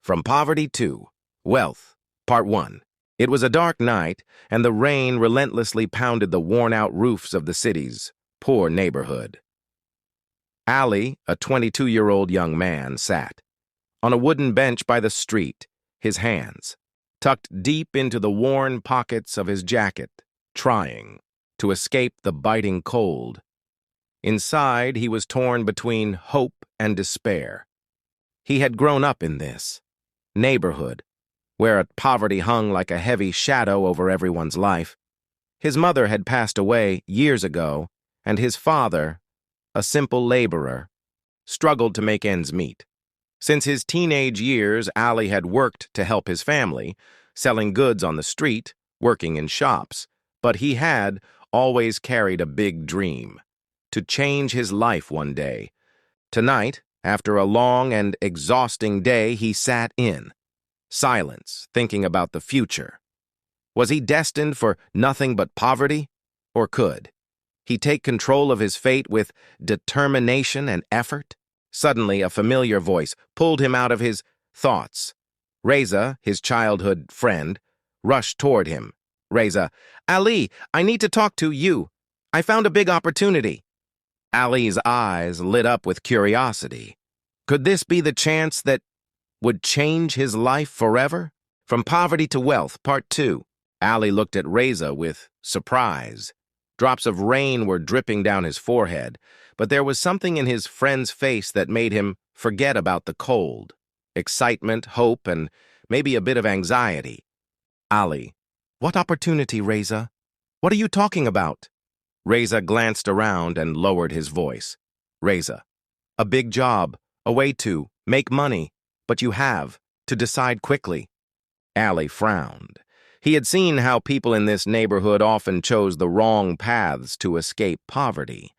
From Poverty to Wealth, Part 1. It was a dark night, and the rain relentlessly pounded the worn-out roofs of the city's poor neighborhood. Ali, a 22-year-old young man, sat on a wooden bench by the street, his hands tucked deep into the worn pockets of his jacket, trying to escape the biting cold. Inside, he was torn between hope and despair. He had grown up in this neighborhood, where poverty hung like a heavy shadow over everyone's life. His mother had passed away years ago, and his father, a simple laborer, struggled to make ends meet. Since his teenage years, Ali had worked to help his family, selling goods on the street, working in shops, but he had always carried a big dream: to change his life one day. Tonight, after a long and exhausting day, he sat in silence, thinking about the future. Was he destined for nothing but poverty? Or could he take control of his fate with determination and effort? Suddenly, a familiar voice pulled him out of his thoughts. Reza, his childhood friend, rushed toward him. Reza, Ali, I need to talk to you. I found a big opportunity. Ali's eyes lit up with curiosity. Could this be the chance that would change his life forever? From Poverty to Wealth, Part 2. Ali looked at Reza with surprise. Drops of rain were dripping down his forehead, but there was something in his friend's face that made him forget about the cold. Excitement, hope, and maybe a bit of anxiety. Ali, what opportunity, Reza? What are you talking about? Reza glanced around and lowered his voice. Reza, a big job, a way to make money, but you have to decide quickly. Ali frowned. He had seen how people in this neighborhood often chose the wrong paths to escape poverty.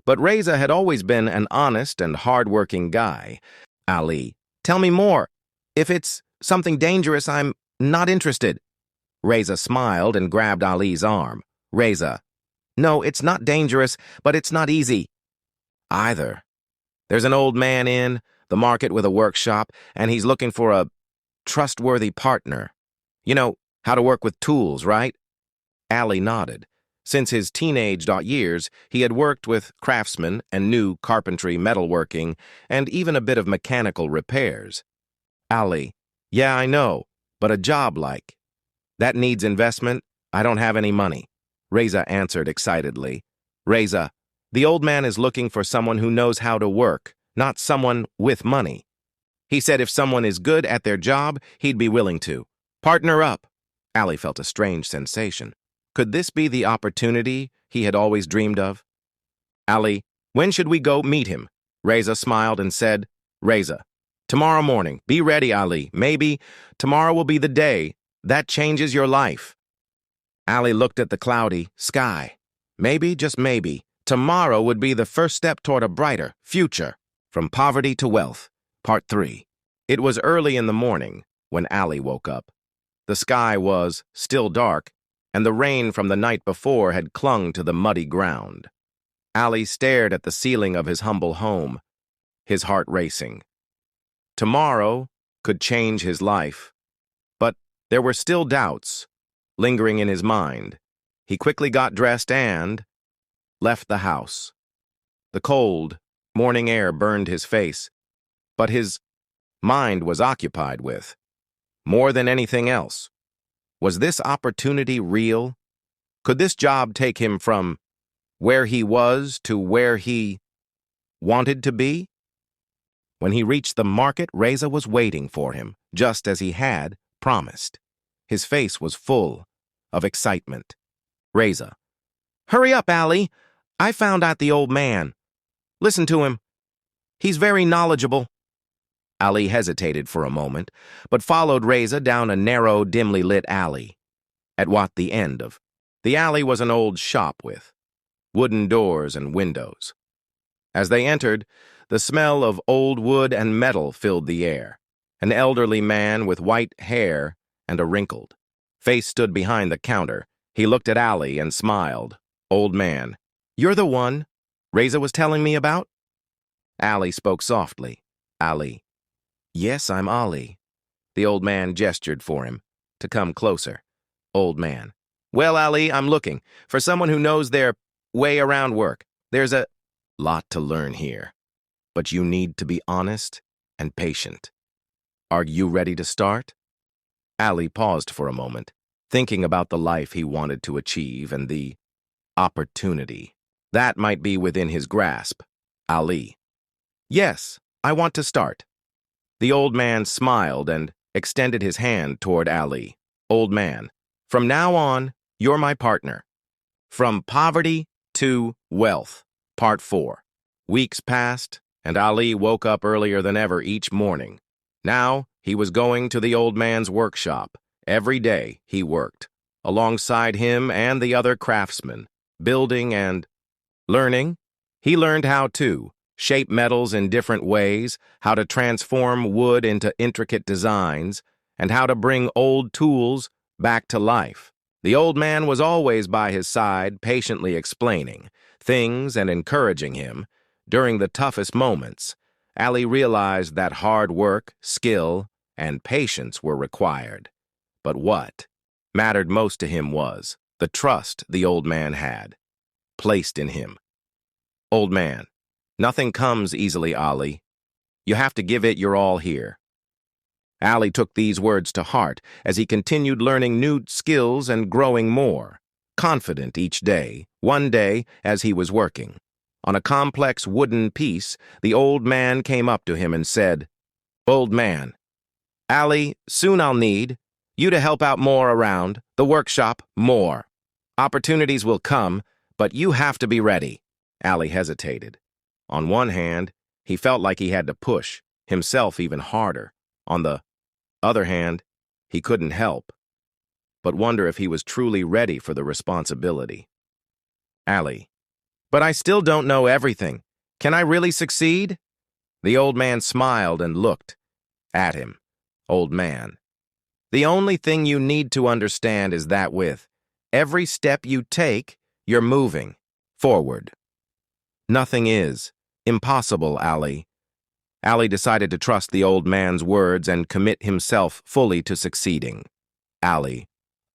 But Reza had always been an honest and hard-working guy. Ali, tell me more. If it's something dangerous, I'm not interested. Reza smiled and grabbed Ali's arm. Reza, no, it's not dangerous, but it's not easy either. There's an old man in the market with a workshop, and he's looking for a trustworthy partner. You know how to work with tools, right? Ali nodded. Since his teenage years, he had worked with craftsmen and knew carpentry, metalworking, and even a bit of mechanical repairs. Ali, yeah, I know, but a job like that needs investment. I don't have any money. Reza answered excitedly. Reza, the old man is looking for someone who knows how to work, not someone with money. He said if someone is good at their job, he'd be willing to partner up. Ali felt a strange sensation. Could this be the opportunity he had always dreamed of? Ali, when should we go meet him? Reza smiled and said, Reza, tomorrow morning. Be ready, Ali. Maybe tomorrow will be the day that changes your life. Ali looked at the cloudy sky. Maybe, just maybe, tomorrow would be the first step toward a brighter future. From Poverty to Wealth, Part 3. It was early in the morning when Ali woke up. The sky was still dark, and the rain from the night before had clung to the muddy ground. Ali stared at the ceiling of his humble home, his heart racing. Tomorrow could change his life, but there were still doubts lingering in his mind. He quickly got dressed and left the house. The cold, morning air burned his face, but his mind was occupied with more than anything else. Was this opportunity real? Could this job take him from where he was to where he wanted to be? When he reached the market, Reza was waiting for him, just as he had promised. His face was full of excitement. Reza, hurry up, Ali. I found out the old man. Listen to him. He's very knowledgeable. Ali hesitated for a moment, but followed Reza down a narrow, dimly lit alley. At the end of the alley was an old shop with wooden doors and windows. As they entered, the smell of old wood and metal filled the air. An elderly man with white hair and a wrinkled face stood behind the counter. He looked at Ali and smiled. Old man, you're the one Reza was telling me about? Ali spoke softly. Ali, yes, I'm Ali. The old man gestured for him to come closer. Old man. Well, Ali, I'm looking for someone who knows their way around work. There's a lot to learn here, but you need to be honest and patient. Are you ready to start? Ali paused for a moment, thinking about the life he wanted to achieve and the opportunity that might be within his grasp. Ali. Yes, I want to start. The old man smiled and extended his hand toward Ali. Old man. From now on, you're my partner. From Poverty to Wealth, Part 4. Weeks passed, and Ali woke up earlier than ever each morning. Now, he was going to the old man's workshop. Every day, he worked, alongside him and the other craftsmen, building and learning. He learned how to shape metals in different ways, how to transform wood into intricate designs, and how to bring old tools back to life. The old man was always by his side, patiently explaining things and encouraging him. During the toughest moments, Ali realized that hard work, skill, and patience were required. But what mattered most to him was the trust the old man had placed in him. Old man, nothing comes easily, Ali. You have to give it your all here. Ali took these words to heart as he continued learning new skills and growing more confident each day. One day, as he was working on a complex wooden piece, the old man came up to him and said, Old man, Ali, soon I'll need you to help out more around the workshop more. Opportunities will come, but you have to be ready. Ali hesitated. On one hand, he felt like he had to push himself even harder. On the other hand, he couldn't help but wonder if he was truly ready for the responsibility. Ali, but I still don't know everything. Can I really succeed? The old man smiled and looked at him. Old man, the only thing you need to understand is that with every step you take, you're moving forward. Nothing is impossible, Ali. Ali decided to trust the old man's words and commit himself fully to succeeding. Ali,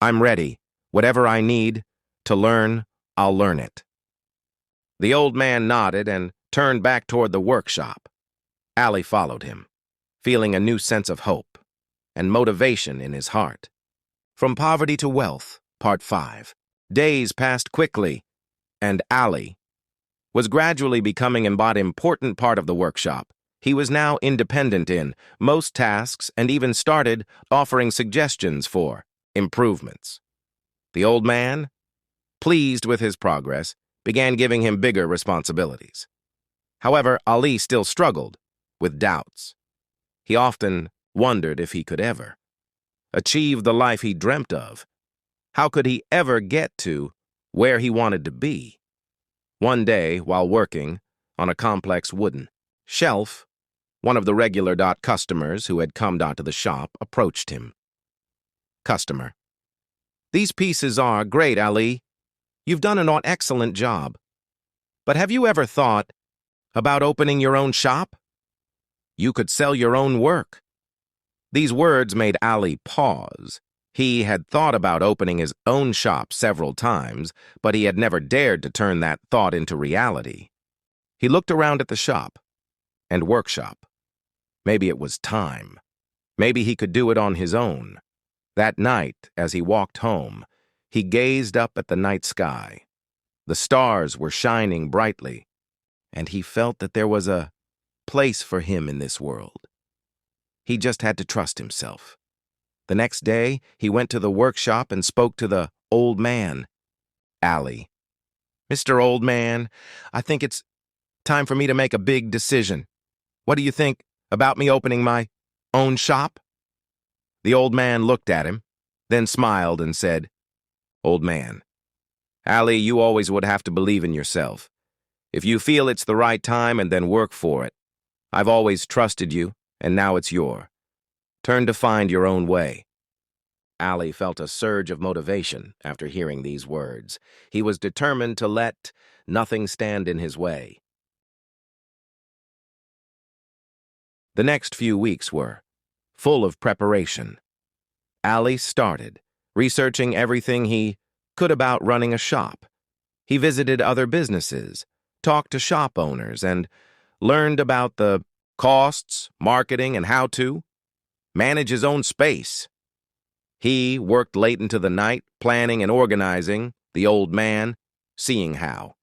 I'm ready. Whatever I need to learn, I'll learn it. The old man nodded and turned back toward the workshop. Ali followed him, feeling a new sense of hope and motivation in his heart. From Poverty to Wealth, Part 5. Days passed quickly, and Ali was gradually becoming an important part of the workshop. He was now independent in most tasks and even started offering suggestions for improvements. The old man, pleased with his progress, began giving him bigger responsibilities. However, Ali still struggled with doubts. He often wondered if he could ever achieve the life he dreamt of. How could he ever get to where he wanted to be? One day, while working on a complex wooden shelf, one of the regular customers who had come to the shop approached him. Customer, these pieces are great, Ali. You've done an excellent job. But have you ever thought about opening your own shop? You could sell your own work. These words made Ali pause. He had thought about opening his own shop several times, but he had never dared to turn that thought into reality. He looked around at the shop and workshop. Maybe it was time. Maybe he could do it on his own. That night, as he walked home, he gazed up at the night sky. The stars were shining brightly, and he felt that there was a place for him in this world. He just had to trust himself. The next day, he went to the workshop and spoke to the old man. Ali, Mr. Old Man, I think it's time for me to make a big decision. What do you think about me opening my own shop? The old man looked at him, then smiled and said, Old man, Ali, you always would have to believe in yourself. If you feel it's the right time and then work for it. I've always trusted you, and now it's your turn to find your own way. Ali felt a surge of motivation after hearing these words. He was determined to let nothing stand in his way. The next few weeks were full of preparation. Ali started, researching everything he could about running a shop. He visited other businesses, talked to shop owners, and learned about the costs, marketing, and how to manage his own space. He worked late into the night, planning and organizing, the old man, seeing how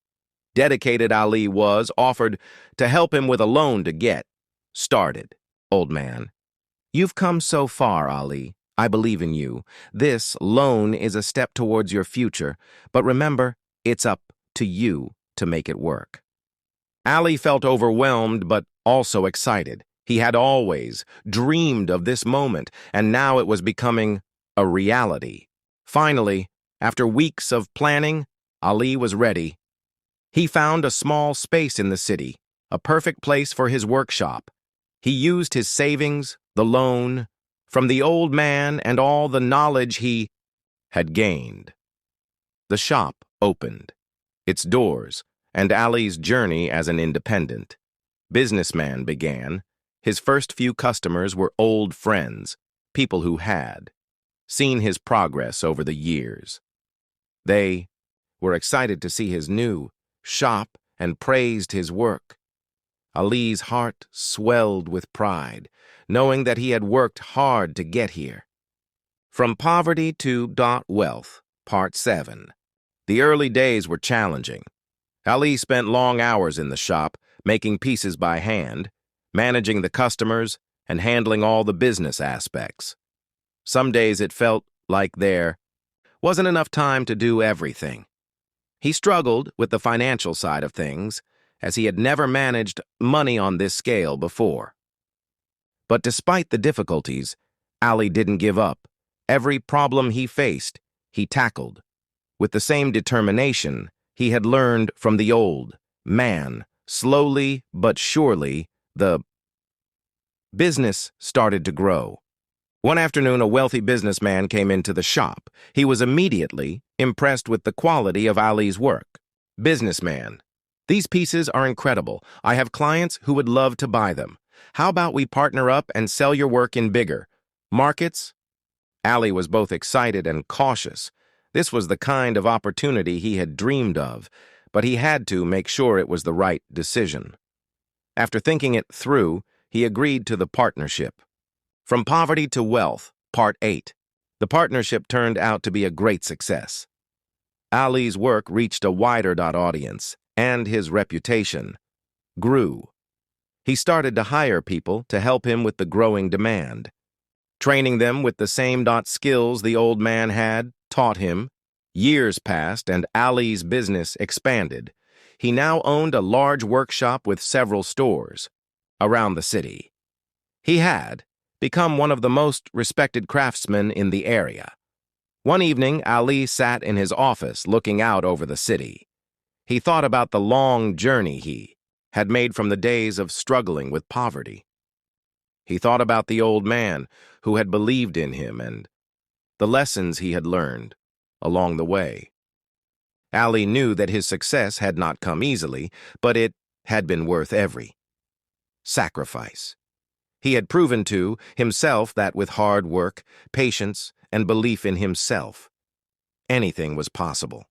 dedicated Ali was, offered to help him with a loan to get started. Old man: "You've come so far, Ali. I believe in you. This loan is a step towards your future, but remember, it's up to you to make it work." Ali felt overwhelmed but also excited. He had always dreamed of this moment, and now it was becoming a reality. Finally, after weeks of planning, Ali was ready. He found a small space in the city, a perfect place for his workshop. He used his savings, the loan, from the old man and all the knowledge he had gained. The shop opened its doors, and Ali's journey as an independent businessman began. His first few customers were old friends, people who had seen his progress over the years. They were excited to see his new shop and praised his work. Ali's heart swelled with pride, knowing that he had worked hard to get here. From Poverty to Wealth, Part 7. The early days were challenging. Ali spent long hours in the shop, making pieces by hand, managing the customers, and handling all the business aspects. Some days it felt like there wasn't enough time to do everything. He struggled with the financial side of things, as he had never managed money on this scale before. But despite the difficulties, Ali didn't give up. Every problem he faced, he tackled. With the same determination he had learned from the old man, slowly but surely, the business started to grow. One afternoon, a wealthy businessman came into the shop. He was immediately impressed with the quality of Ali's work. "Businessman: These pieces are incredible. I have clients who would love to buy them. How about we partner up and sell your work in bigger markets?" Ali was both excited and cautious. This was the kind of opportunity he had dreamed of, but he had to make sure it was the right decision. After thinking it through, he agreed to the partnership. From Poverty to Wealth, Part 8. The partnership turned out to be a great success. Ali's work reached a wider audience, and his reputation grew. He started to hire people to help him with the growing demand, training them with the same skills the old man had taught him. Years passed, and Ali's business expanded. He now owned a large workshop with several stores around the city. He had become one of the most respected craftsmen in the area. One evening, Ali sat in his office looking out over the city. He thought about the long journey he had made from the days of struggling with poverty. He thought about the old man who had believed in him and the lessons he had learned along the way. Ali knew that his success had not come easily, but it had been worth every sacrifice. He had proven to himself that with hard work, patience, and belief in himself, anything was possible.